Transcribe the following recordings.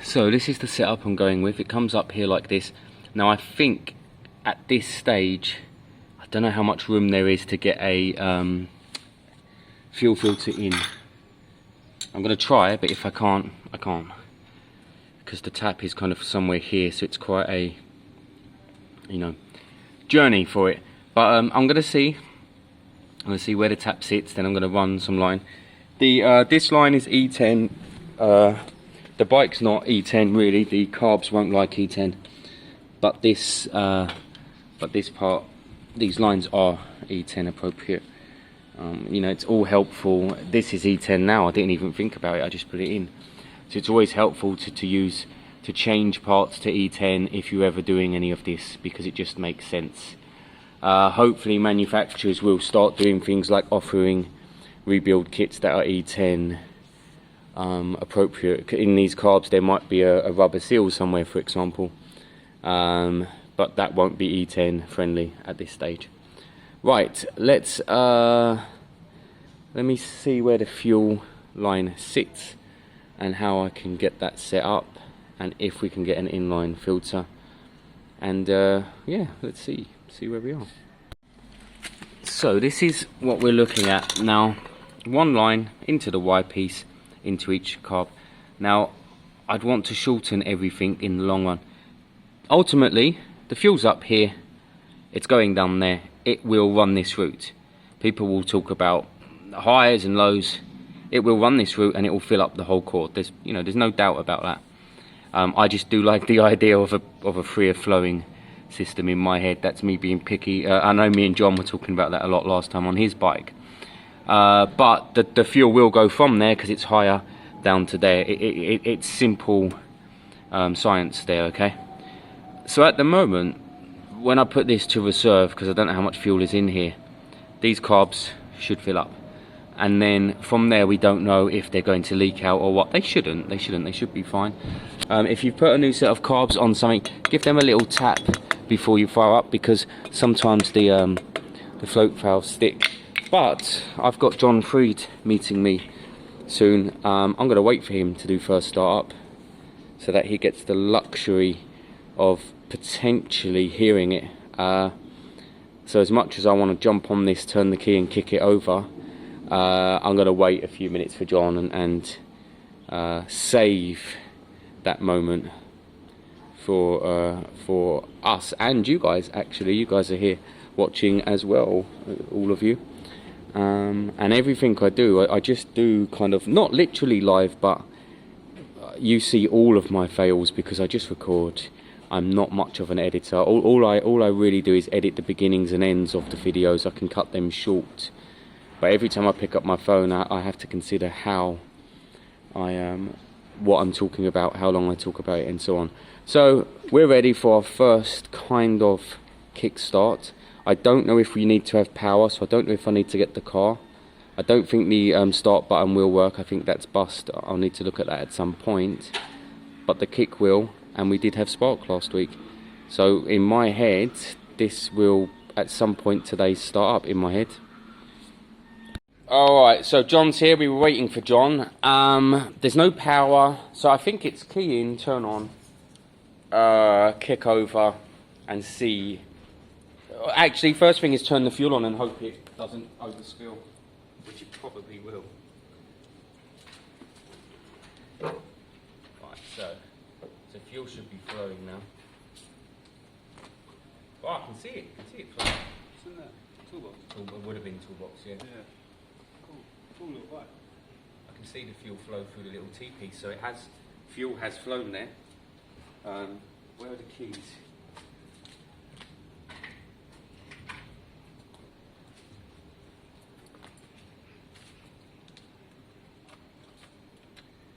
So this is the setup I'm going with. It comes up here like this. Now I think at this stage, I don't know how much room there is to get a fuel filter in. I'm going to try, but if I can't, I can't. Because the tap is kind of somewhere here, so it's quite a, you know, journey for it. But I'm going to see. I'm going to see where the tap sits, then I'm going to run some line. This line is E10. The bike's not E10 really. The carbs won't like E10, but this part, these lines are E10 appropriate. You know, it's all helpful. This is E10 now. I didn't even think about it. I just put it in. So it's always helpful to change parts to E10 if you're ever doing any of this, because it just makes sense. Hopefully manufacturers will start doing things like offering rebuild kits that are E10 appropriate. In these carbs there might be a rubber seal somewhere, for example, but that won't be E10 friendly at this stage. Right, let me see where the fuel line sits and how I can get that set up, and if we can get an inline filter, and yeah, let's see where we are. So this is what we're looking at now. One line into the Y piece, into each carb. Now I'd want to shorten everything in the long run. Ultimately the fuel's up here, it's going down there, it will run this route. People will talk about highs and lows. It will run this route and it will fill up the whole cord. There's no doubt about that. I just do like the idea of a freer flowing system in my head. That's me being picky. I know me and John were talking about that a lot last time on his bike. But the fuel will go from there because it's higher down to there. It's simple science there, okay? So at the moment, when I put this to reserve, because I don't know how much fuel is in here, these carbs should fill up. And then from there we don't know if they're going to leak out or what. They shouldn't, they should be fine. If you put a new set of carbs on something, give them a little tap before you fire up, because sometimes the float valves stick. But I've got John Freed meeting me soon. I'm going to wait for him to do first start up so that he gets the luxury of potentially hearing it. So as much as I want to jump on this, turn the key and kick it over, I'm going to wait a few minutes for John and save that moment for us and you guys. Actually, you guys are here watching as well, all of you. And everything I do, I just do kind of, not literally live, but you see all of my fails because I just record. I'm not much of an editor. All I really do is edit the beginnings and ends of the videos. I can cut them short. But every time I pick up my phone, I have to consider how what I'm talking about, how long I talk about it, and so on. So we're ready for our first kind of kickstart. I don't know if we need to have power, so I don't know if I need to get the car. I don't think the start button will work. I think that's bust. I'll need to look at that at some point. But the kick will, and we did have spark last week. So in my head, this will at some point today start up in my head. Alright, so John's here. We were waiting for John. There's no power, so I think it's key in, turn on, kick over, and see. Actually, first thing is turn the fuel on and hope it doesn't overspill, which it probably will. Right, so fuel should be flowing now. Oh, I can see it. Flowing. It's in there. Toolbox. It would have been toolbox, yeah. Yeah. Cool little bike. I can see the fuel flow through the little T-piece, so fuel has flown there. Where are the keys?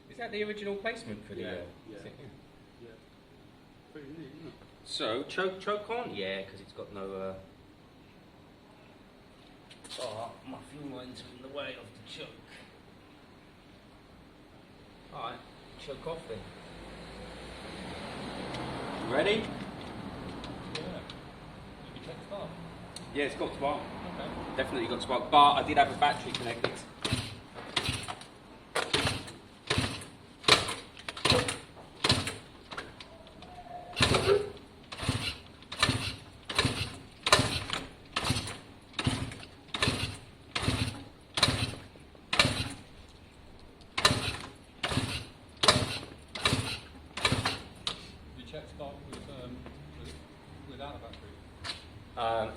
Is that the original placement for the? Yeah. Yeah. Pretty neat, isn't it? So choke on? Yeah, because it's got no. Oh, my fuel line's in the way of the choke. Alright, choke off then. Ready? Yeah. Did you check the spark? Yeah, it's got spark. Okay. Definitely got spark, but I did have a battery connected.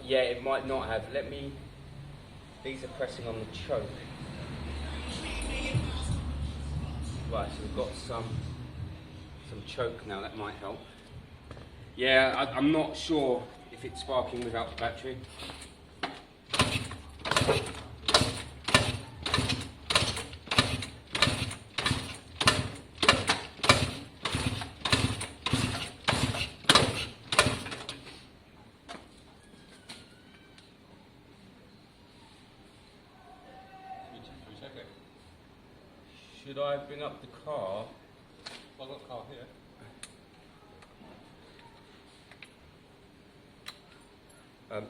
Yeah, it might not have. Let me. These are pressing on the choke. Right, so we've got some choke now. That might help. Yeah, I'm not sure if it's sparking without the battery. Should I bring up the car? I've got a car here.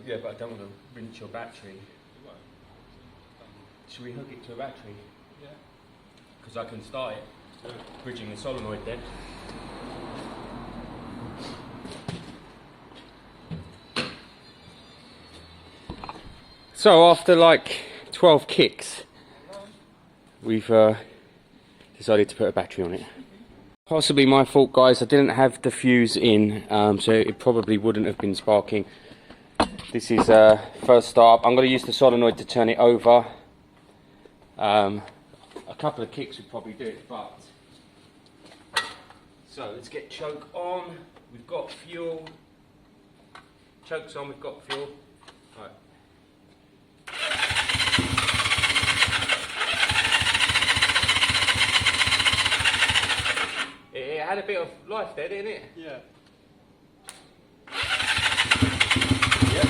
Yeah, but I don't want to rinse your battery. You won't. Should we hook it to a battery? Yeah. Because I can start it, bridging the solenoid then. So after like 12 kicks, we've decided to put a battery on it. Possibly my fault, guys. I didn't have the fuse in, so it probably wouldn't have been sparking. This is first start up. I'm going to use the solenoid to turn it over. A couple of kicks would probably do it, but... So let's get choke on. We've got fuel. Choke's on, we've got fuel. Right. It had a bit of life there, didn't it? Yeah. Yep.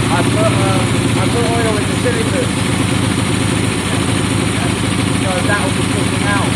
I put oil in the cylinders. So that'll be pushing out.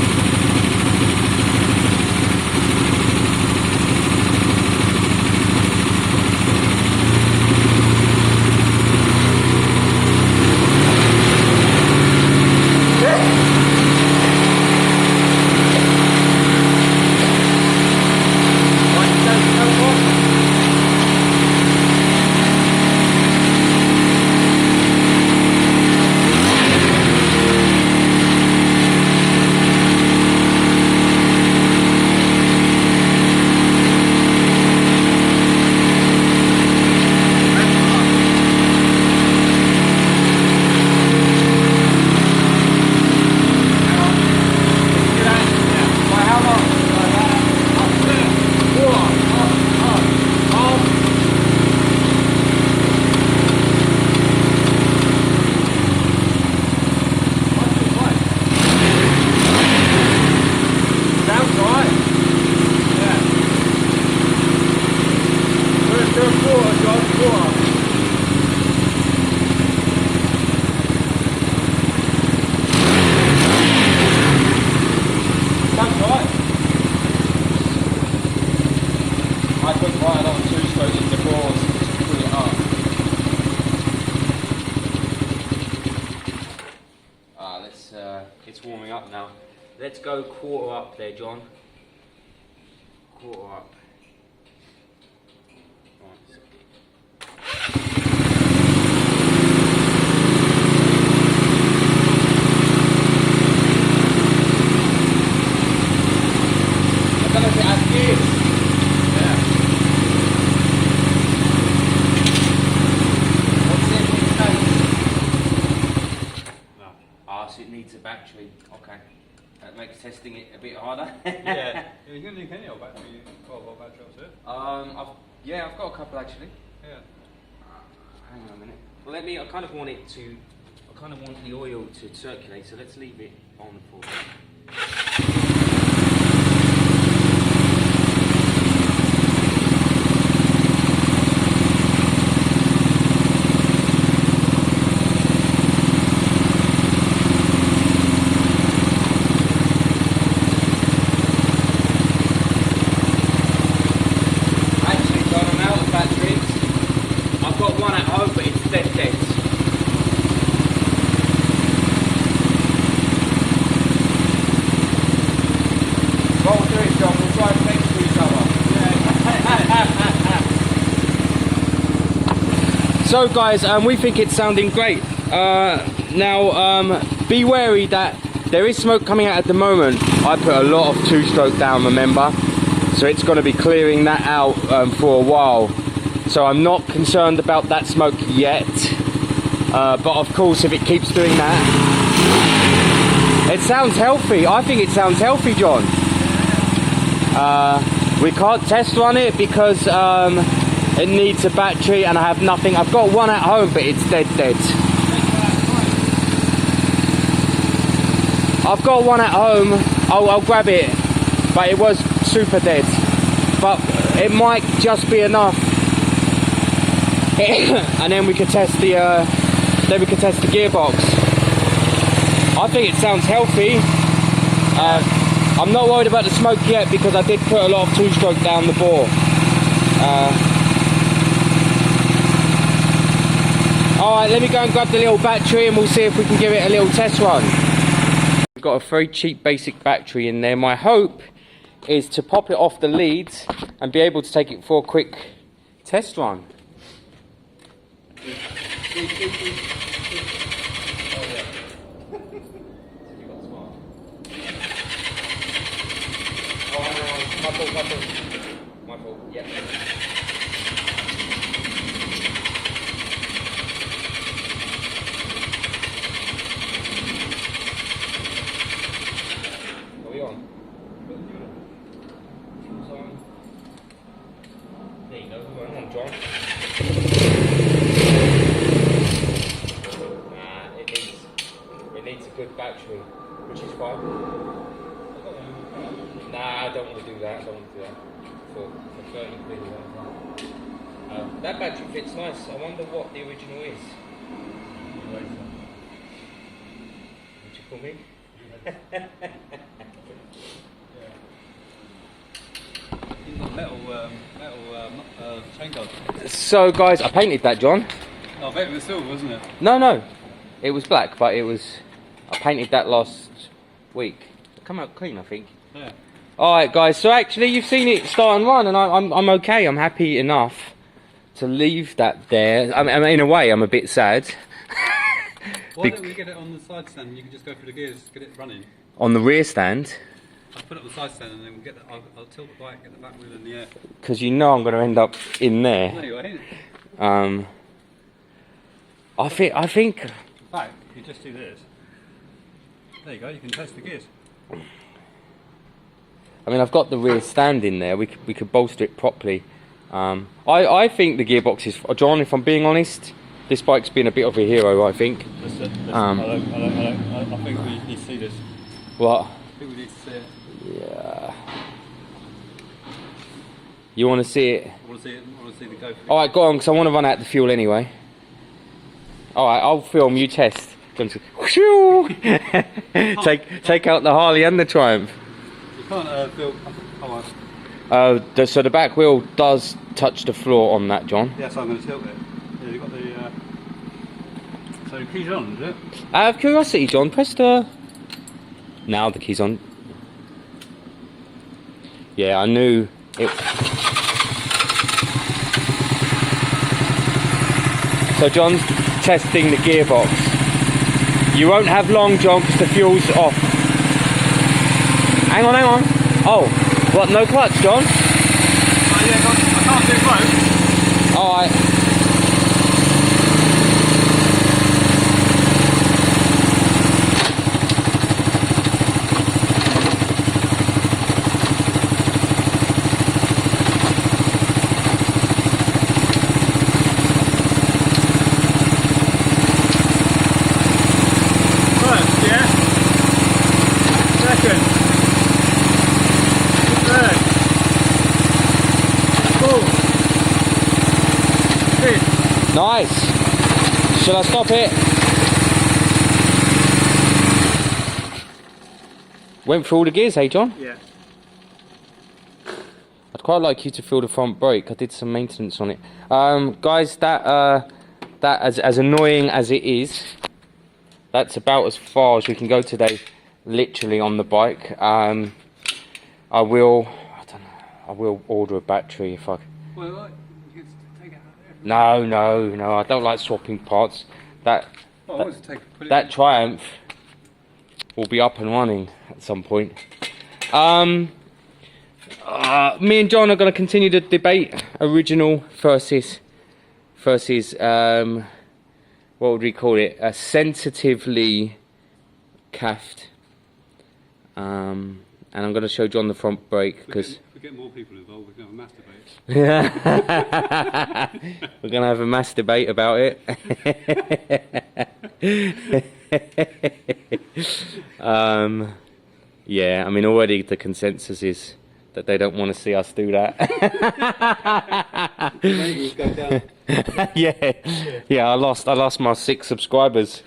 It's warming up now. Let's go quarter up there, John. Quarter up. I don't know if it has gears. Yeah. What's it? No. Ah, so it needs a battery. Okay. That makes testing it a bit harder. Yeah. You can link any old battery, 12-volt battery up to it. I've got a couple actually. Yeah. Hang on a minute. Well, I kind of want the oil to circulate, so let's leave it on for a minute. So guys, we think it's sounding great. Now, be wary that there is smoke coming out at the moment. I put a lot of two-stroke down, remember? So it's going to be clearing that out for a while. So I'm not concerned about that smoke yet. But of course, if it keeps doing that, it sounds healthy. I think it sounds healthy, John. We can't test run it because it needs a battery and I have nothing. I've got one at home, but it's dead. I've got one at home. I'll grab it, but it was super dead. But it might just be enough, and then we could test the gearbox. I think it sounds healthy. I'm not worried about the smoke yet because I did put a lot of two-stroke down the bore. Alright, let me go and grab the little battery and we'll see if we can give it a little test run. We've got a very cheap basic battery in there. My hope is to pop it off the leads and be able to take it for a quick test run. My fault, yeah. Are we on? There you go, hang on, John. Nah, it needs a good battery, which is fine. Nah, I don't want to do that. For 30 quid. That battery fits nice. I wonder what the original is. Would you call me? Metal chain guard. So guys, I painted that, John. Oh, I bet it was silver, wasn't it? No. It was black, but I painted that last week. It come out clean, I think. Yeah. Alright guys, so actually you've seen it start and run and I'm okay, I'm happy enough to leave that there. I mean, in a way I'm a bit sad. Why don't we get it on the side stand and you can just go through the gears, get it running? On the rear stand? I'll put it on the side stand and then we'll get I'll tilt the bike, get the back wheel in the air. Because you know I'm going to end up in there. No, you ain't. I think... In fact, if you just do this, there you go, you can test the gears. I mean, I've got the rear stand in there. We could bolster it properly. I think the gearbox is... John, if I'm being honest, this bike's been a bit of a hero, I think. Listen, I think we need to see this. What? I think we need to see it. Yeah. You want to see it? I want to see the go. Alright, go on, because I want to run out the fuel anyway. Alright, I'll film, you test. Take out the Harley and the Triumph. You can't feel... Oh, so the back wheel does touch the floor on that, John. yeah, so I'm going to tilt it. Yeah, you've got the... So the key's on, is it? Out of curiosity, John, press the... Now the key's on. Yeah, I knew it... So John's testing the gearbox. You won't have long, John, because the fuel's off. Hang on. Oh, what, no clutch, John? Oh yeah, I can't do both. Alright. Nice. Shall I stop it? Went through all the gears, hey John? Yeah. I'd quite like you to feel the front brake. I did some maintenance on it. Guys, that as annoying as it is, that's about as far as we can go today, literally on the bike. I will order a battery if I... Well, you can take it out there. No, I don't like swapping parts. That Triumph will be up and running at some point. Me and John are going to continue the debate, original versus what would we call it, a sensitively caffed, and I'm going to show John the front brake because if we get more people involved, we can have a mass debate. we're going to have a mass debate about it. Yeah, I mean, already the consensus is that they don't want to see us do that. Yeah, I lost my 6 subscribers